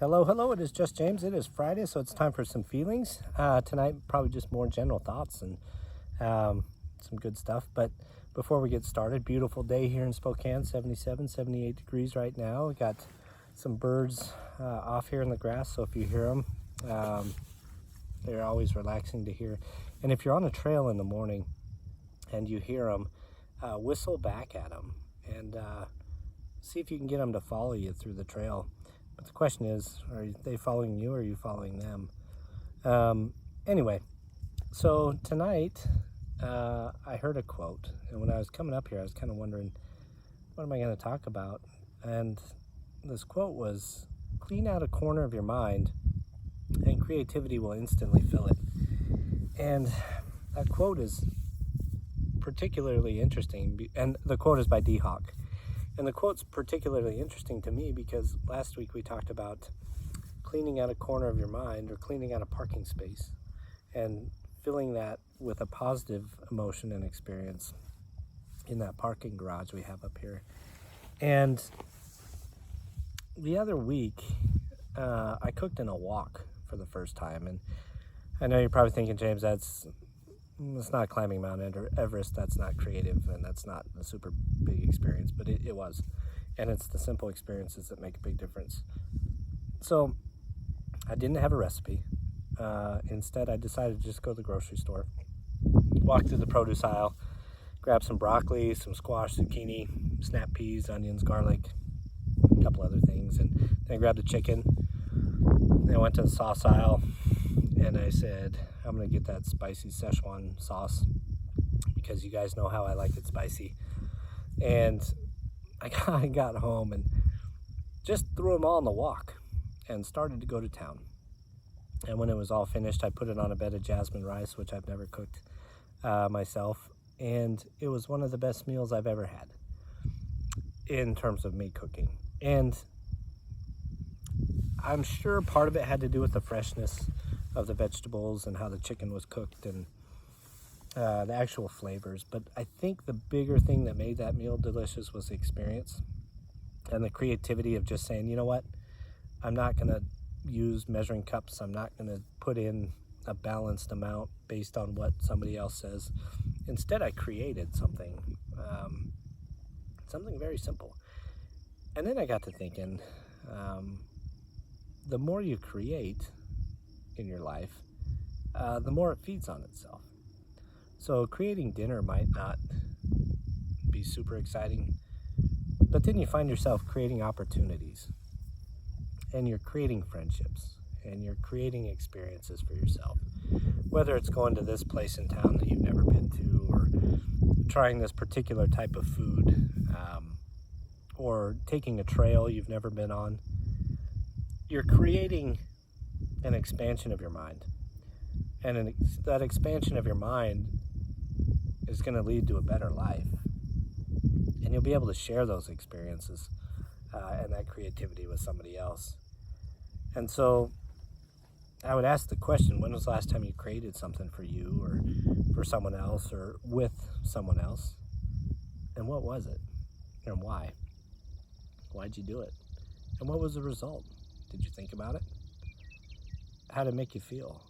Hello, it is just James. It is Friday, so it's time for some feelings. Tonight, probably just more general thoughts and some good stuff. But before we get started, beautiful day here in Spokane, 77, 78 degrees right now. We got some birds off here in the grass, so if you hear them, they're always relaxing to hear. And if you're on a trail in the morning and you hear them, whistle back at them and see if you can get them to follow you through the trail. But the question is, are they following you or are you following them? Anyway, so tonight I heard a quote, and when I was coming up here, I was kind of wondering, what am I going to talk about? And this quote was, clean out a corner of your mind and creativity will instantly fill it. And that quote is particularly interesting, and the quote is by D. Hawk. And the quote's particularly interesting to me because last week we talked about cleaning out a corner of your mind or cleaning out a parking space and filling that with a positive emotion and experience in that parking garage we have up here. And the other week, I cooked in a wok for the first time. And I know you're probably thinking, James, that's not climbing Mount Everest, that's not creative, and that's not a super big experience, but it was. And it's the simple experiences that make a big difference. So I didn't have a recipe. Instead, I decided to just go to the grocery store, walk through the produce aisle, grab some broccoli, some squash, zucchini, snap peas, onions, garlic, a couple other things, and then I grabbed the chicken. Then I went to the sauce aisle, and I said, I'm going to get that spicy Szechuan sauce because you guys know how I like it spicy. And I got home and just threw them all in the wok and started to go to town. And when it was all finished, I put it on a bed of jasmine rice, which I've never cooked myself. And it was one of the best meals I've ever had in terms of me cooking. And I'm sure part of it had to do with the freshness of the vegetables and how the chicken was cooked and the actual flavors. But I think the bigger thing that made that meal delicious was the experience and the creativity of just saying, you know what, I'm not going to use measuring cups. I'm not going to put in a balanced amount based on what somebody else says. Instead, I created something very simple. And then I got to thinking, the more you create in your life, the more it feeds on itself. So creating dinner might not be super exciting, but then you find yourself creating opportunities, and you're creating friendships, and you're creating experiences for yourself. Whether it's going to this place in town that you've never been to, or trying this particular type of food, or taking a trail you've never been on, you're creating an expansion of your mind. And that expansion of your mind is going to lead to a better life. And you'll be able to share those experiences and that creativity with somebody else. And so I would ask the question, when was the last time you created something for you or for someone else or with someone else? And what was it? And why? Why'd you do it? And what was the result? Did you think about it? How did it make you feel?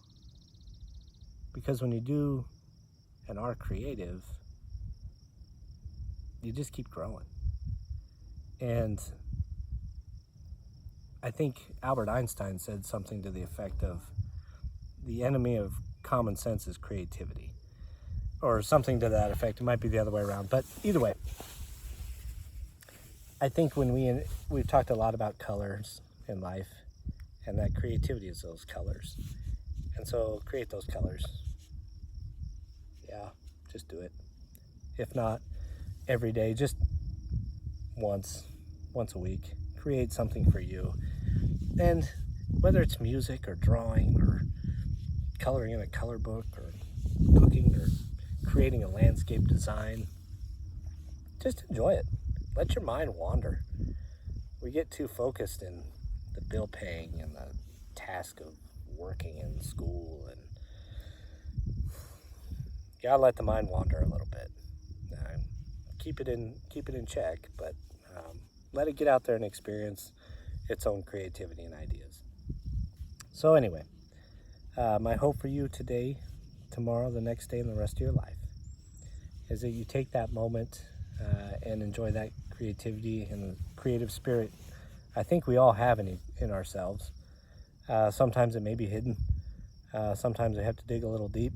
Because when you do and are creative, you just keep growing. And I think Albert Einstein said something to the effect of, the enemy of common sense is creativity, or something to that effect. It might be the other way around, but either way, I think when we've talked a lot about colors in life, and that creativity is those colors. And so create those colors. Yeah, just do it. If not every day, just once a week, create something for you. And whether it's music or drawing or coloring in a color book or cooking or creating a landscape design, just enjoy it. Let your mind wander. We get too focused in the bill paying and the task of working in school, and you gotta let the mind wander a little bit. Keep it in check, but let it get out there and experience its own creativity and ideas. So anyway, my hope for you today, tomorrow, the next day, and the rest of your life is that you take that moment and enjoy that creativity and creative spirit I think we all have in ourselves. Sometimes it may be hidden. Sometimes we have to dig a little deep.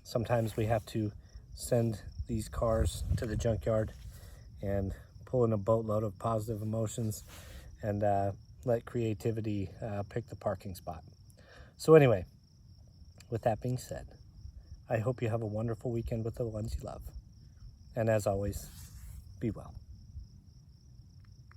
Sometimes we have to send these cars to the junkyard and pull in a boatload of positive emotions and let creativity pick the parking spot. So anyway, with that being said, I hope you have a wonderful weekend with the ones you love. And as always, be well.